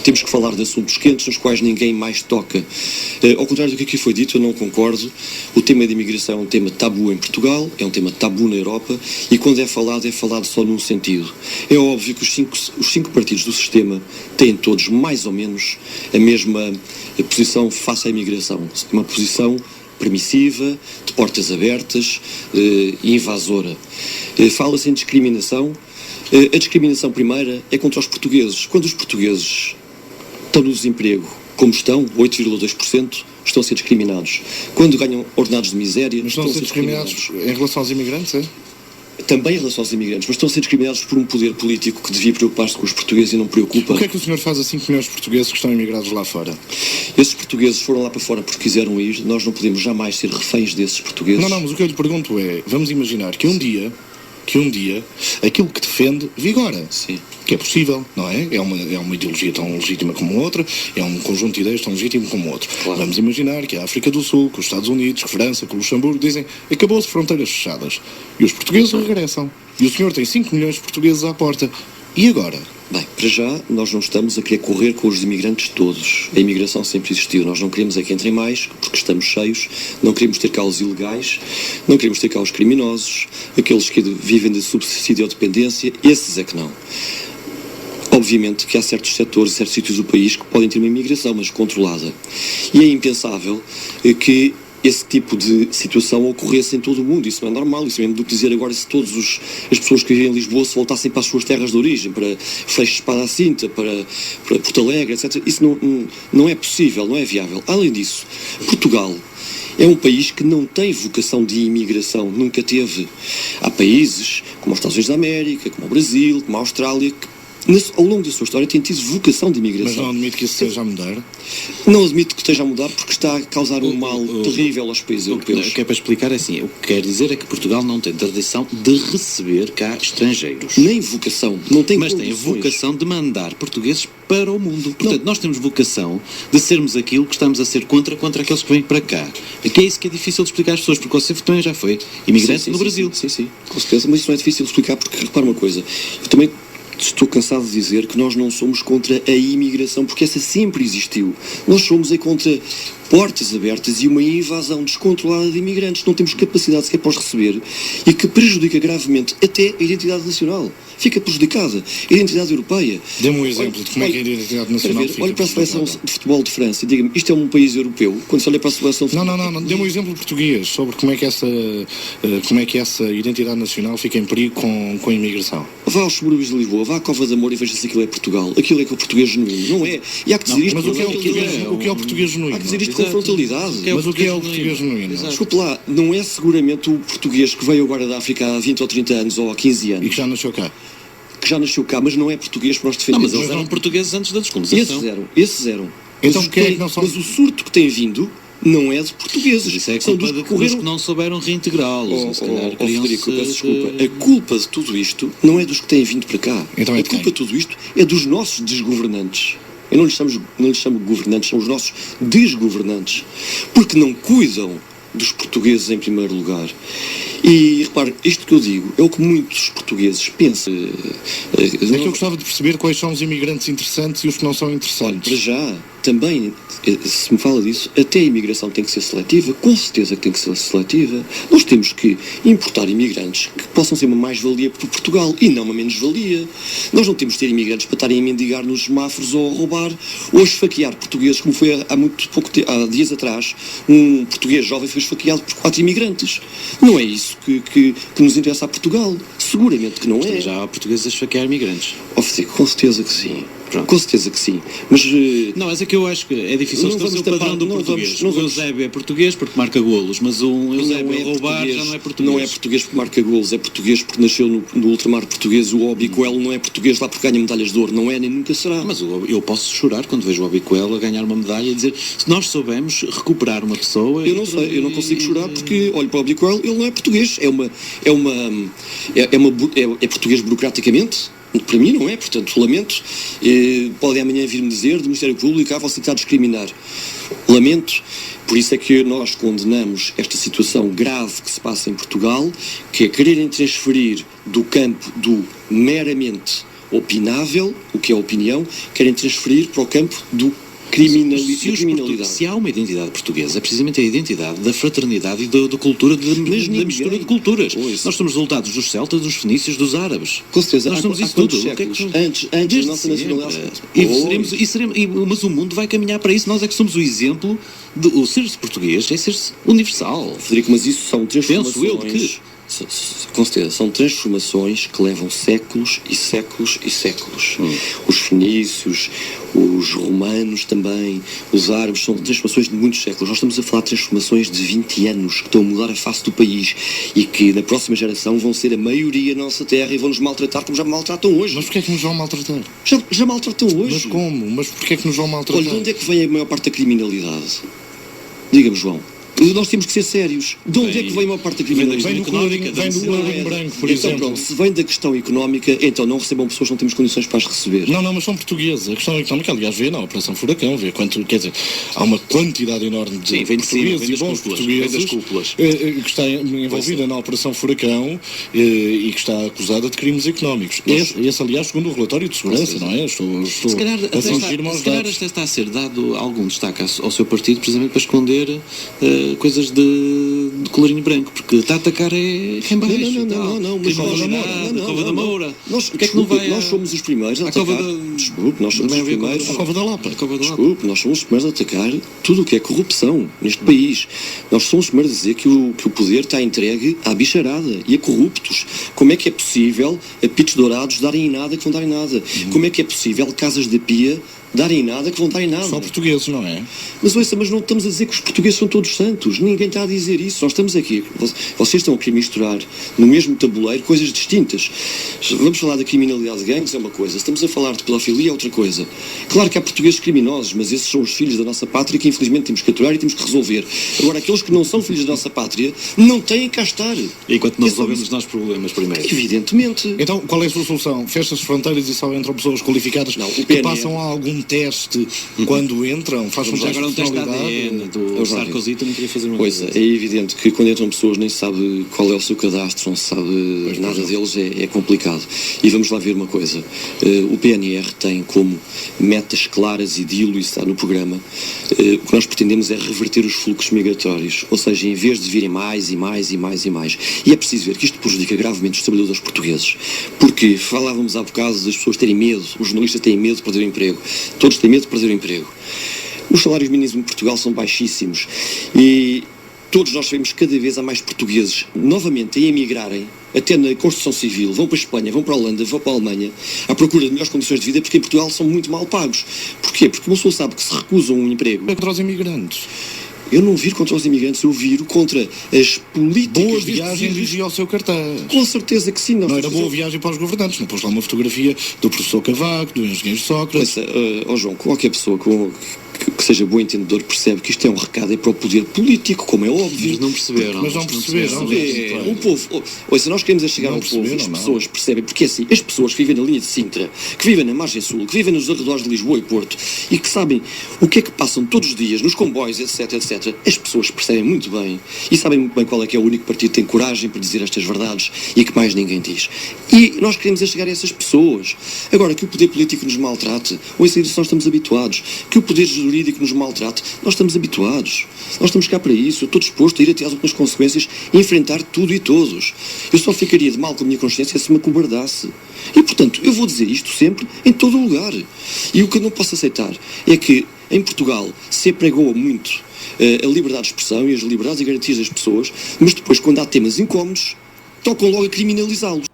temos que falar de assuntos quentes nos quais ninguém mais toca. Ao contrário do que aqui foi dito, eu não concordo. O tema da imigração é um tema tabu em Portugal, é um tema tabu na Europa, e quando é falado só num sentido. É óbvio que os cinco partidos do sistema têm todos mais ou menos a mesma posição face à imigração. Uma posição permissiva, de portas abertas, invasora. Fala-se em discriminação. A discriminação primeira é contra os portugueses. Quando os portugueses estão no desemprego, como estão, 8,2%, estão a ser discriminados. Quando ganham ordenados de miséria, mas estão a ser discriminados em relação aos imigrantes, é? Também em relação aos imigrantes, mas estão a ser discriminados por um poder político que devia preocupar-se com os portugueses e não preocupa. O que é que o senhor faz a 5 milhões de portugueses que estão imigrados lá fora? Esses portugueses foram lá para fora porque quiseram ir, nós não podemos jamais ser reféns desses portugueses. Não, mas o que eu lhe pergunto é, vamos imaginar que um dia aquilo que defende vigora. Sim. Que é possível, não é? É uma ideologia tão legítima como outra, é um conjunto de ideias tão legítimo como outro. Claro. Vamos imaginar que a África do Sul, que os Estados Unidos, que a França, que o Luxemburgo dizem acabou-se fronteiras fechadas. E os portugueses regressam. E o senhor tem 5 milhões de portugueses à porta. E agora? Bem, para já, nós não estamos a querer correr com os imigrantes todos. A imigração sempre existiu. Nós não queremos é que entrem mais, porque estamos cheios. Não queremos ter cá os ilegais. Não queremos ter cá os criminosos. Aqueles que vivem de subsídio ou dependência. Esses é que não. Obviamente que há certos setores, certos sítios do país que podem ter uma imigração, mas controlada. E é impensável que esse tipo de situação ocorresse em todo o mundo. Isso não é normal. Isso é mesmo do que dizer agora se todas as pessoas que vivem em Lisboa se voltassem para as suas terras de origem, para Freixo de Espada à Cinta, para Porto Alegre, etc. Isso não é possível, não é viável. Além disso, Portugal é um país que não tem vocação de imigração, nunca teve. Há países como os Estados Unidos da América, como o Brasil, como a Austrália, que ao longo da sua história tem tido vocação de imigração. Mas não admite que isso esteja a mudar? Não admito que esteja a mudar porque está a causar um mal terrível aos países europeus. O que é para explicar é assim, o que quer dizer é que Portugal não tem tradição de receber cá estrangeiros. Nem vocação, não tem mas tem a vocação de mandar portugueses para o mundo. Portanto, nós temos vocação de sermos aquilo que estamos a ser contra aqueles que vêm para cá. Que é isso que é difícil de explicar às pessoas, porque você também já foi imigrante no Brasil. Sim, com certeza, mas isso não é difícil de explicar porque, repara uma coisa, eu também estou cansado de dizer que nós não somos contra a imigração, porque essa sempre existiu. Nós somos contra portas abertas e uma invasão descontrolada de imigrantes. Não temos capacidade sequer para os receber e que prejudica gravemente até a identidade nacional. Fica prejudicada. A identidade europeia. Dê-me um exemplo de como é que a identidade nacional fica. Olha para a seleção de futebol de França e diga-me, isto é um país europeu? Quando se olha para a seleção de futebol... Não. Dê-me um exemplo português sobre como é que essa identidade nacional fica em perigo com a imigração. Vá aos subúrbios de Lisboa, vá à Cova de Amor e veja se aquilo é Portugal. Aquilo é que o português genuíno, não é? E há que dizer isto... Mas o que é o português genuíno? Há que dizer isto com frontalidade. Mas o que é o português genuíno? Desculpe lá, não é seguramente o português que veio agora da África há 20 ou 30 anos ou há 15 anos. E que já nasceu cá. Que já nasceu cá, mas não é português para nós defendermos. Não, mas eles eram portugueses antes da descolonização. Esses eram. Então, mas o surto que tem vindo não é de portugueses. Isso é culpa dos que não souberam reintegrá-los. Frederico, peço desculpa. A culpa de tudo isto não é dos que têm vindo para cá. Então a culpa de tudo isto é dos nossos desgovernantes. Eu não lhes chamo governantes, são os nossos desgovernantes. Porque não cuidam dos portugueses em primeiro lugar. E repare, isto que eu digo é o que muitos portugueses pensam. É que eu gostava de perceber quais são os imigrantes interessantes e os que não são interessantes. Para já, também, se me fala disso, até a imigração tem que ser seletiva, com certeza que tem que ser seletiva. Nós temos que importar imigrantes que possam ser uma mais-valia para Portugal e não uma menos-valia. Nós não temos de ter imigrantes para estarem a mendigar nos semáforos ou a roubar ou a esfaquear portugueses, como foi há dias atrás, um português jovem foi esfaqueado por 4 imigrantes. Não é isso que nos interessa a Portugal. Seguramente que não é. Já há portugueses a esfaquear imigrantes. Com certeza que sim. Pronto. Com certeza que sim. Mas não, mas é que eu acho que é difícil estabelecer o padrão do português. O Eusébio é português porque marca golos, mas o Eusébio a roubar já não é português. Não é português porque marca golos, é português porque nasceu no ultramar português. O Obicoelo não é português lá porque ganha medalhas de ouro. Não é nem nunca será. Mas eu posso chorar quando vejo o Obicoelo a ganhar uma medalha e dizer, se nós soubemos recuperar uma pessoa... Eu não sei, eu não consigo chorar porque olho para o Obicoelo, ele não é português. É português burocraticamente. Para mim não é, portanto, lamento. Podem amanhã vir-me dizer do Ministério Público, você está a discriminar. Lamento. Por isso é que nós condenamos esta situação grave que se passa em Portugal, que é quererem transferir do campo do meramente opinável, o que é opinião, querem transferir para o campo do criminalidade. Se há uma identidade portuguesa, é precisamente a identidade da fraternidade e da cultura, da mistura de culturas. Nós somos resultados dos celtas, dos fenícios, dos árabes. Com certeza. Nós somos há isso tudo. Séculos, antes da nossa nacionalidade. Mas o mundo vai caminhar para isso. Nós é que somos o exemplo de o ser-se português, é ser-se universal. Frederico, mas isso são transformações. Penso eu que... Com certeza, são transformações que levam séculos e séculos e séculos. Os fenícios, os romanos também, os árabes, são transformações de muitos séculos. Nós estamos a falar de transformações de 20 anos que estão a mudar a face do país e que na próxima geração vão ser a maioria na nossa terra e vão nos maltratar como já maltratam hoje. Mas porquê é que nos vão maltratar? Já maltratam hoje. Mas como? Mas porquê é que nos vão maltratar? Olha, de onde é que vem a maior parte da criminalidade? Diga-me, João. Nós temos que ser sérios. De onde é que vem a maior parte da criminalidade? Vem do colorinho branco, por então, exemplo. Pronto, se vem da questão económica, então não recebam pessoas que não temos condições para as receber. Não, mas são portugueses. A questão económica, aliás, vê na Operação Furacão, vê quanto, quer dizer, há uma quantidade enorme de portugueses e bons portugueses que está envolvida na Operação Furacão e que está acusada de crimes económicos. Esse, aliás, segundo o relatório de segurança, não é? Estou se calhar até está a ser dado algum destaque ao seu partido, precisamente para esconder coisas de colorinho branco, porque está a atacar é quem baixo. Não, mas Cova da Moura. Nós somos os primeiros a atacar. Desculpe, nós somos os primeiros. A Cova da Lapa. Desculpe, nós somos os primeiros a atacar tudo o que é corrupção neste país. Nós somos os primeiros a dizer que o poder está entregue à bicharada e a corruptos. Como é que é possível a pitos dourados darem em nada que vão dar em nada? Como é que é possível casas de pia darem nada que vão dar em nada? Só portugueses, não é? Mas não estamos a dizer que os portugueses são todos santos. Ninguém está a dizer isso. Nós estamos aqui. Vocês estão a querer misturar no mesmo tabuleiro coisas distintas. Vamos falar da criminalidade de gangues, é uma coisa. Estamos a falar de pedofilia, é outra coisa. Claro que há portugueses criminosos, mas esses são os filhos da nossa pátria que infelizmente temos que aturar e temos que resolver. Agora, aqueles que não são filhos da nossa pátria não têm cá estar. Enquanto não resolvemos os nossos problemas primeiro. Evidentemente. Então, qual é a sua solução? Fecha as fronteiras e só entram pessoas qualificadas que passam algum teste quando entram? Faz agora um teste de ADN do Sarkozy, também queria fazer uma coisa. É evidente que quando entram pessoas nem se sabe qual é o seu cadastro, não se sabe nada deles, é complicado. E vamos lá ver uma coisa. O PNR tem como metas claras e dilo, isso está no programa, o que nós pretendemos é reverter os fluxos migratórios, ou seja, em vez de virem mais e mais e mais e mais. E é preciso ver que isto prejudica gravemente os trabalhadores portugueses, porque falávamos há bocado das pessoas terem medo, os jornalistas têm medo de perder o emprego, todos têm medo de perder o emprego. Os salários mínimos em Portugal são baixíssimos e todos nós sabemos que cada vez há mais portugueses novamente a emigrarem, até na construção civil, vão para a Espanha, vão para a Holanda, vão para a Alemanha, à procura de melhores condições de vida, porque em Portugal são muito mal pagos. Porquê? Porque uma pessoa sabe que se recusam um emprego. É contra os imigrantes. Eu não viro contra os imigrantes, eu viro contra as políticas... Boa viagem dizia ao seu cartaz. Com certeza que sim. Não era boa viagem para os governantes, não pôs lá uma fotografia do professor Cavaco, do engenheiro Sócrates. João, qualquer pessoa que seja bom entendedor percebe que isto é um recado para o poder político, como é óbvio. Mas não perceberam. O povo, se nós queremos chegar ao povo, as pessoas percebem, porque assim, as pessoas que vivem na linha de Sintra, que vivem na margem sul, que vivem nos arredores de Lisboa e Porto, e que sabem o que é que passam todos os dias nos comboios, etc, as pessoas percebem muito bem, e sabem muito bem qual é que é o único partido que tem coragem para dizer estas verdades, e que mais ninguém diz. E nós queremos chegar a essas pessoas. Agora, que o poder político nos maltrate, ou isso nós estamos habituados, que o poder jurídico nos maltrate, nós estamos habituados. Nós estamos cá para isso. Eu estou disposto a ir até às últimas consequências e enfrentar tudo e todos. Eu só ficaria de mal com a minha consciência se me acobardasse. E, portanto, eu vou dizer isto sempre, em todo o lugar. E o que eu não posso aceitar é que, em Portugal, se apregou muito a liberdade de expressão e as liberdades e garantias das pessoas, mas depois, quando há temas incómodos, tocam logo a criminalizá-los.